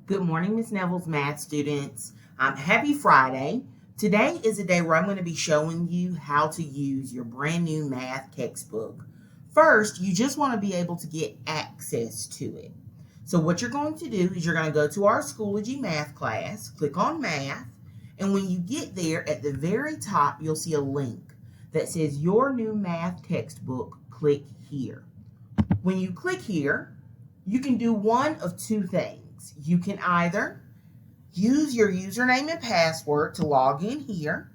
Good morning, Miss Neville's math students. Happy Friday. Today is a day where I'm going to be showing you how to use your brand new math textbook. First, you just want to be able to get access to it. So what you're going to do is you're going to go to our Schoology math class, click on math, and when you get there at the very top, you'll see a link that says your new math textbook. Click here. When you click here, you can do one of two things. You can either use your username and password to log in here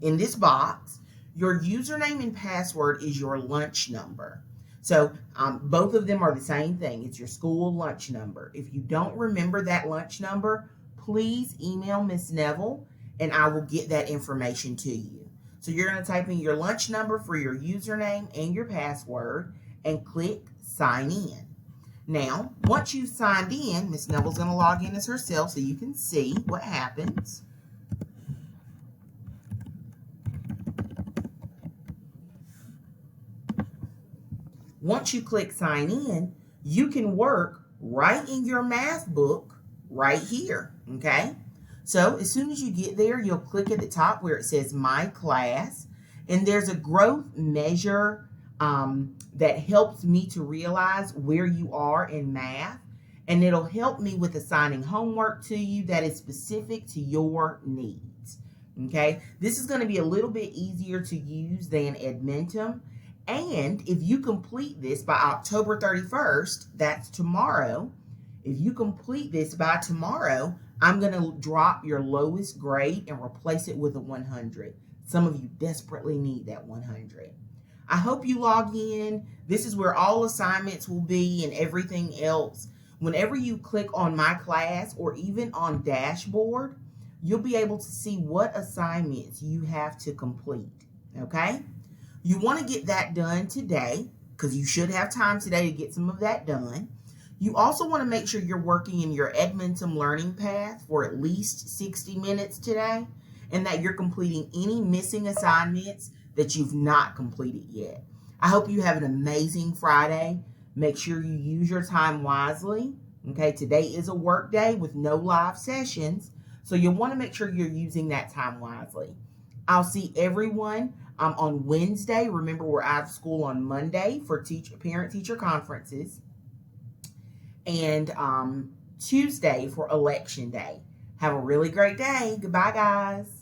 in this box. Your username and password is your lunch number. So both of them are the same thing. It's your school lunch number. If you don't remember that lunch number, please email Miss Neville and I will get that information to you. So you're going to type in your lunch number for your username and your password and click sign in. Now, once you've signed in, Miss Neville's going to log in as herself so you can see what happens. Once you click sign in, you can work right in your math book right here, okay? So as soon as you get there, you'll click at the top where it says My Class, and there's a growth measure that helps me to realize where you are in math, and it'll help me with assigning homework to you that is specific to your needs. Okay, this is going to be a little bit easier to use than Edmentum, and if you complete this by October 31st, that's tomorrow, if you complete this by tomorrow, I'm going to drop your lowest grade and replace it with a 100. Some of you desperately need that 100. I hope you log in. This is where all assignments will be and everything else. Whenever you click on My Class or even on Dashboard, you'll be able to see what assignments you have to complete, okay? You want to get that done today because you should have time today to get some of that done. You also want to make sure you're working in your Edmentum learning path for at least 60 minutes today and that you're completing any missing assignments that you've not completed yet. I hope you have an amazing Friday. Make sure you use your time wisely. Okay, today is a work day with no live sessions, so you'll want to make sure you're using that time wisely. I'll see everyone on Wednesday. Remember, we're out of school on Monday for parent-teacher conferences, and Tuesday for election day. Have a really great day. Goodbye, guys.